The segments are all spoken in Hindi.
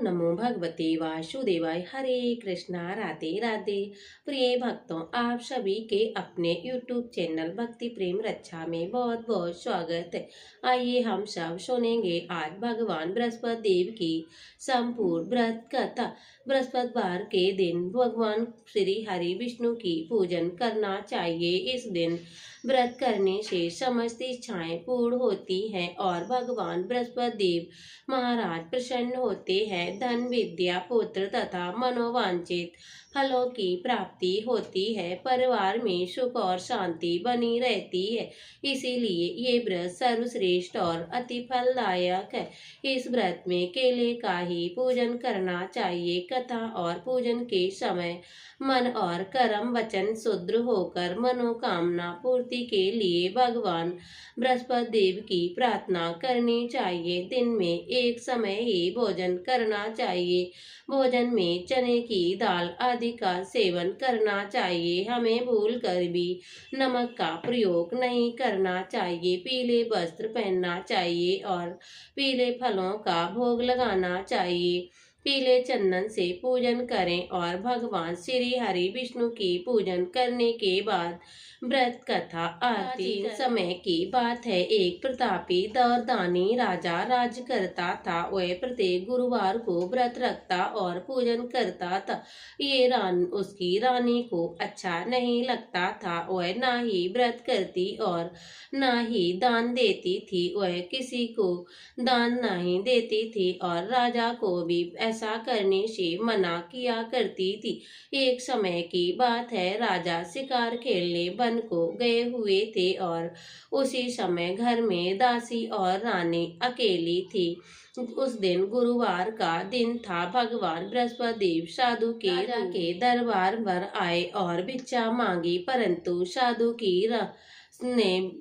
नमो भगवते वासुदेवाय। हरे कृष्णा, राधे राधे। प्रिय भक्तों, आप सभी के अपने YouTube चैनल भक्ति प्रेम रक्षा में बहुत बहुत स्वागत है। आइए हम सब सुनेंगे आज भगवान बृहस्पति देव की संपूर्ण व्रत कथा। बृहस्पतिवार के दिन भगवान श्री हरि विष्णु की पूजन करना चाहिए। इस दिन व्रत करने से समस्त इच्छाएं पूर्ण होती हैं और भगवान बृहस्पति देव महाराज प्रसन्न होते हैं। धन, विद्या, पुत्र तथा मनोवांछित फलों की प्राप्ति होती है। परिवार में सुख और शांति बनी रहती है। इसीलिए ये व्रत सर्वश्रेष्ठ और अति फलदायक है। इस व्रत में केले का ही पूजन करना चाहिए। कथा और पूजन के समय मन और कर्म वचन शुद्ध होकर मनोकामना पूर्ति के लिए भगवान बृहस्पति देव की प्रार्थना करनी चाहिए। दिन में एक समय ही भोजन करना चाहिए। भोजन में चने की दाल आदि का सेवन करना चाहिए। हमें भूल कर भी नमक का प्रयोग नहीं करना चाहिए। पीले वस्त्र पहनना चाहिए और पीले फलों का भोग लगाना चाहिए। पीले चंदन से पूजन करें और भगवान श्री हरि विष्णु की पूजन करने के बाद व्रत कथा आरती समय की बात है। एक प्रतापी दौरदानी राजा राज करता था। वह प्रत्येक गुरुवार को व्रत रखता और पूजन करता था। ये उसकी रानी को अच्छा नहीं लगता था। वह ना ही व्रत करती और ना ही दान देती थी। वह किसी को दान नहीं देती थी और राजा को भी ऐसा करने से मना किया करती थी। एक समय की बात है, राजा शिकार खेलने वन को गए हुए थे और उसी समय घर में दासी और रानी अकेली थी। उस दिन गुरुवार का दिन था। भगवान बृहस्पति देव साधु के दरबार पर आए और भिक्षा मांगी, परंतु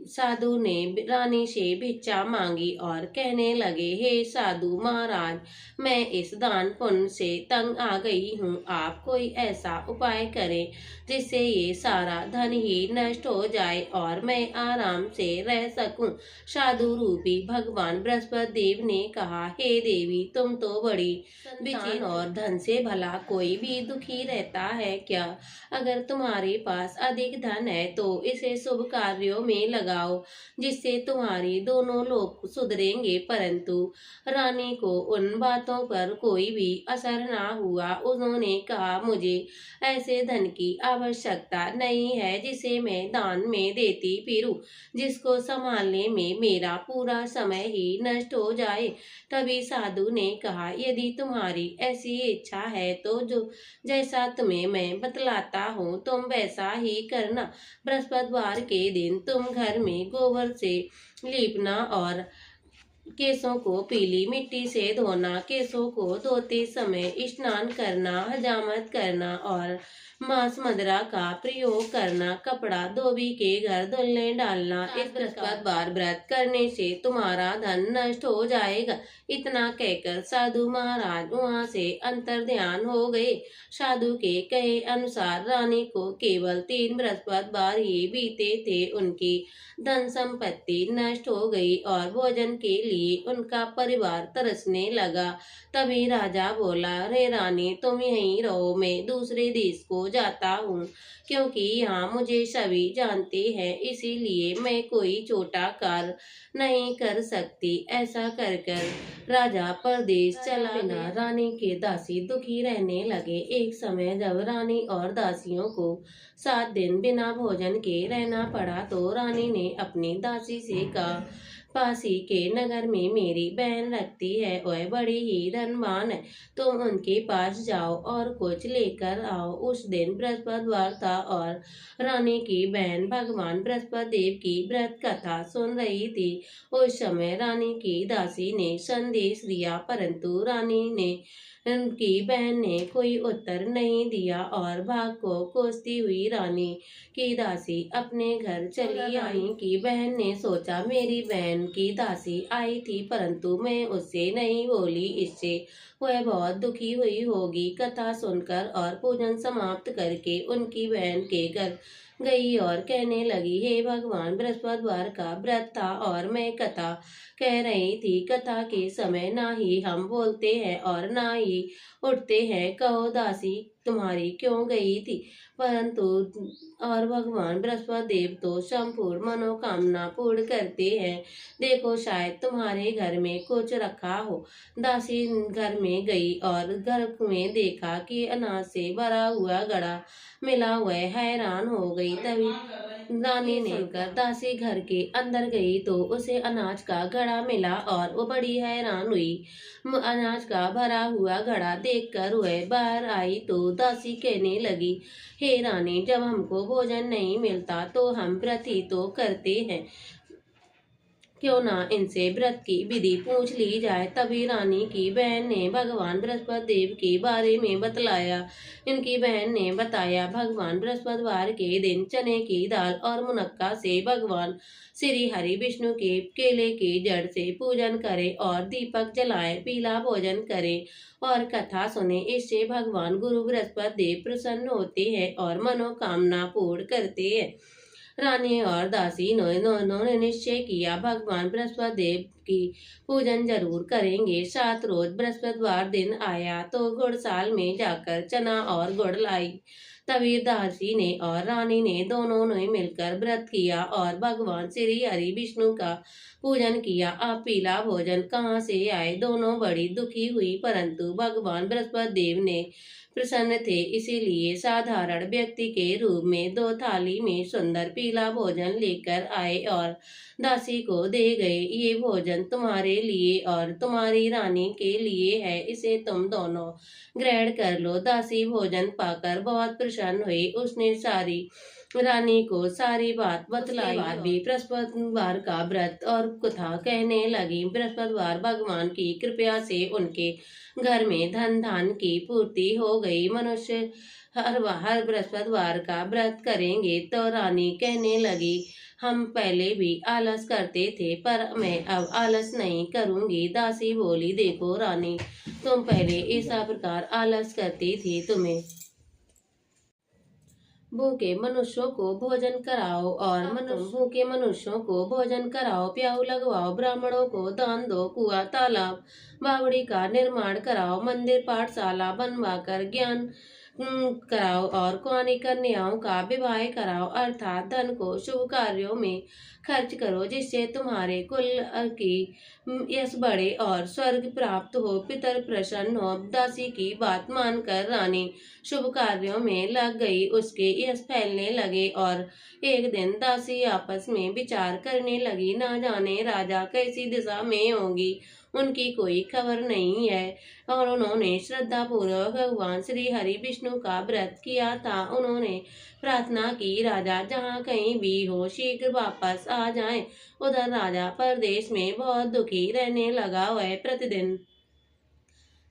साधु ने रानी से भिक्षा मांगी और कहने लगे, हे साधु महाराज, मैं इस दान पुण्य से तंग आ गई हूँ। आप कोई ऐसा उपाय करें जिससे ये सारा धन ही नष्ट हो जाए और मैं आराम से रह सकूं। साधु रूपी भगवान बृहस्पति देव ने कहा, हे देवी, तुम तो बड़ी विचित्र और धन से भला कोई भी दुखी रहता है क्या? अगर तुम्हारे पास अधिक धन है तो इसे शुभ कार्यों में लगाओ, जिससे तुम्हारी दोनों लोग सुधरेंगे। परंतु रानी को उन बातों पर कोई भी असर ना हुआ। उन्होंने कहा, मुझे ऐसे धन की आवश्यकता नहीं है जिसे मैं दान में देती फिरूं, जिसको संभालने में मेरा पूरा समय ही नष्ट हो जाए। तभी साधु ने कहा, यदि तुम्हारी ऐसी इच्छा है तो जो जैसा तुम्हें मैं बतलाता हूँ तुम वैसा ही करना। बृहस्पतिवार के दिन तुम घर में गोबर से लीपना और केसों को पीली मिट्टी से धोना, केसों को धोते समय स्नान करना, हजामत करना और मांस मदिरा का प्रयोग करना, कपड़ा धोबी के घर धुलने डालना। इस बृहस्पतिवार व्रत करने से तुम्हारा धन नष्ट हो जाएगा। इतना कहकर साधु महाराज वहां से अंतर ध्यान हो गए। साधु के कहे अनुसार रानी को केवल 3 बृहस्पतिवार ही बीते थे। उनकी धन संपत्ति नष्ट हो गई और भोजन के लिए उनका परिवार तरसने लगा। तभी राजा बोला, रे रानी, तुम यहीं रहो, मैं दूसरे देश को जाता हूँ, क्योंकि यहाँ मुझे सभी जानते हैं, इसीलिए मैं कोई छोटा कार्य नहीं कर सकती। ऐसा कर कर राजा परदेश चला गया। रानी के दासी दुखी रहने लगे। एक समय जब रानी और दासियों को 7 दिन बिना भोजन के रहना पड़ा तो रानी ने अपनी दासी से कहा, पास ही के नगर में मेरी बहन रखती है, वह बड़ी ही धनवान है, तुम उनके पास जाओ और कुछ लेकर आओ। उस दिन बृहस्पतिवार था और रानी की बहन भगवान बृहस्पति देव की व्रत कथा सुन रही थी। उस समय रानी की दासी ने संदेश दिया, परंतु रानी ने उनकी बहन ने कोई उत्तर नहीं दिया और भाग को कोसती हुई रानी की दासी अपने घर चली आई। की बहन ने सोचा, मेरी बहन की दासी आई थी परंतु मैं उससे नहीं बोली, इससे वह बहुत दुखी हुई होगी। कथा सुनकर और पूजन समाप्त करके उनकी बहन के घर गई और कहने लगी, हे भगवान, बृहस्पतिवार का व्रत था और मैं कथा कह रही थी। कथा के समय ना ही हम बोलते हैं और ना ही उठते हैं। कहो दासी, तुम्हारी क्यों गई थी? परंतु और भगवान बृहस्पति देव तो संपूर्ण मनोकामना पूर्ण करते हैं। देखो, शायद तुम्हारे घर में कुछ रखा हो। दासी घर में गई और घर में देखा कि अनाज से भरा हुआ घड़ा मिला। हुआ हैरान हो गई। तभी रानी ने कर दासी घर के अंदर गई तो उसे अनाज का घड़ा मिला और वो बड़ी हैरान हुई। अनाज का भरा हुआ घड़ा देखकर वह बाहर आई तो दासी कहने लगी, हे रानी, जब हमको भोजन नहीं मिलता तो हम व्रत ही तो करते हैं। क्यों ना इनसे व्रत की विधि पूछ ली जाए। तभी रानी की बहन ने भगवान बृहस्पति देव के बारे में बतलाया। इनकी बहन ने बताया, भगवान बृहस्पतिवार के दिन चने की दाल और मुनक्का से भगवान श्री हरि विष्णु के केले के जड़ से पूजन करें और दीपक जलाएं, पीला भोजन करें और कथा सुने। इससे भगवान गुरु बृहस्पति देव प्रसन्न होते हैं और मनोकामना पूर्ण करते हैं। रानी और दासी ने निश्चय किया, भगवान बृहस्पति देव की पूजन जरूर करेंगे। 7 रोज बृहस्पतिवार दिन आया तो गुड़साल में जाकर चना और गुड़ लाई। तभी दासी ने और रानी ने दोनों ने मिलकर व्रत किया और भगवान श्री हरि विष्णु का पूजन किया। अब पीला भोजन कहाँ से आए? दोनों बड़ी दुखी हुई, परंतु भगवान बृहस्पति देव ने प्रसन्न थे, इसीलिए साधारण व्यक्ति के रूप में 2 थाली में सुंदर पीला भोजन लेकर आए और दासी को दे गए। ये भोजन तुम्हारे लिए और तुम्हारी रानी के लिए है, इसे तुम दोनों ग्रहण कर लो। दासी भोजन पाकर बहुत प्रसन्न हुई। उसने सारी रानी को सारी बात बतलाई। बाद भी बृहस्पतिवार का व्रत और कथा कहने लगी। बृहस्पतिवार भगवान की कृपा से उनके घर में धन धान की पूर्ति हो गई। मनुष्य हर बृहस्पतिवार का व्रत करेंगे। तो रानी कहने लगी, हम पहले भी आलस करते थे पर मैं अब आलस नहीं करूंगी। दासी बोली, देखो रानी, तुम पहले ऐसा प्रकार आलस करती थी। तुम्हें भूखे मनुष्यों को भोजन कराओ और भूखे मनुष्यों को भोजन कराओ, प्याऊ लगवाओ, ब्राह्मणों को दान दो, कुआं तालाब बावड़ी का निर्माण कराओ, मंदिर पाठशाला बनवाकर ज्ञान कराओ और कुआनी कन्याओं का विवाह कराओ, अर्थात धन को शुभ कार्यों में खर्च करो, जिससे तुम्हारे कुल की यश बढ़े और स्वर्ग प्राप्त हो, पितर प्रसन्न हो। दासी की बात मानकर रानी शुभ कार्यों में लग गई। उसके यश फैलने लगे और एक दिन दासी आपस में विचार करने लगी, ना जाने राजा कैसी दिशा में होंगी, उनकी कोई खबर नहीं है। और उन्होंने श्रद्धा पूर्वक भगवान श्री हरि विष्णु का व्रत किया था। उन्होंने प्रार्थना की, राजा जहाँ कहीं भी हो शीघ्र वापस आ जाएं। उधर राजा परदेश में बहुत दुखी रहने लगा। वह प्रतिदिन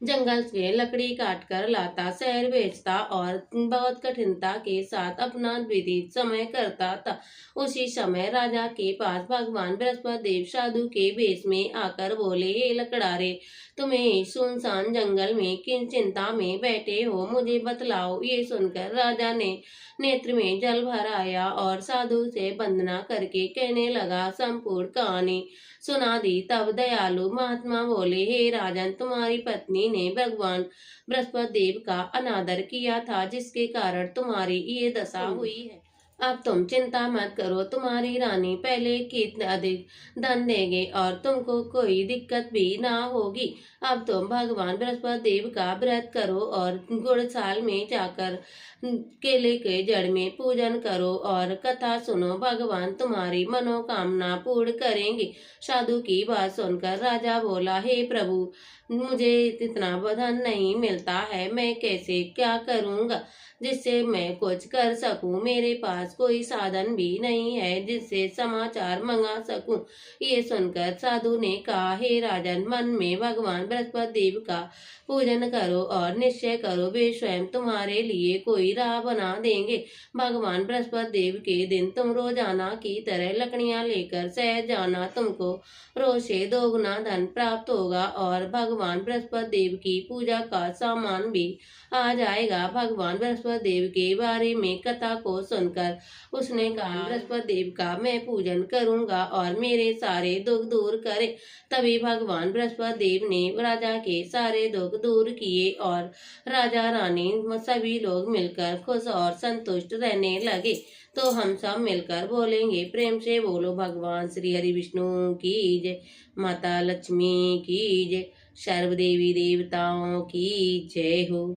जंगल से लकड़ी काट कर लाता, शहर बेचता और बहुत कठिनता के साथ अपना विदित समय करता था। उसी समय राजा के पास भगवान बृहस्पति देव साधु के वेश में आकर बोले, हे लकड़ारे, तुम्हें सुनसान जंगल में किन चिंता में बैठे हो, मुझे बतलाओ। ये सुनकर राजा ने नेत्र में जल भर आया और साधु से वंदना करके कहने लगा, संपूर्ण कहानी सुना दी। तब दयालु महात्मा बोले, हे राजन, तुम्हारी पत्नी ने भगवान बृहस्पति देव का अनादर किया था, जिसके कारण तुम्हारी ये दशा हुई है। अब तुम चिंता मत करो, तुम्हारी रानी पहले की अधिक धन देंगे और तुमको कोई दिक्कत भी ना होगी। अब तुम भगवान बृहस्पति देव का व्रत करो और गुड़साल में जाकर केले के जड़ में पूजन करो और कथा सुनो, भगवान तुम्हारी मनोकामना पूर्ण करेंगे। साधु की बात सुनकर राजा बोला, हे प्रभु, मुझे इतना धन नहीं मिलता है, मैं कैसे क्या करूँगा जिससे मैं कुछ कर सकूं। मेरे पास कोई साधन भी नहीं है जिससे समाचार मंगा सकूं। ये सुनकर साधु ने कहा, हे राजन, मन में भगवान बृहस्पति देव का पूजन करो और निश्चय करो, वे स्वयं तुम्हारे लिए कोई राह बना देंगे। भगवान बृहस्पति देव के दिन तुम रोजाना की तरह लकड़ियां लेकर शहर जाना, तुमको रोज से 2 गुना धन प्राप्त होगा और भगवान भगवान बृहस्पति देव की पूजा का सामान भी आ जाएगा। भगवान बृहस्पति देव के बारे में कथा को सुनकर उसने कहा, बृहस्पति देव का मैं पूजन करूंगा और मेरे सारे दुख दूर करे। तभी भगवान बृहस्पति देव ने राजा के सारे दुख दूर किए और राजा रानी सभी लोग मिलकर खुश और संतुष्ट रहने लगे। तो हम सब मिलकर बोलेंगे, प्रेम से बोलो भगवान श्री हरि विष्णु की जय, माता लक्ष्मी की जय, सर्व देवी देवताओं की जय हो।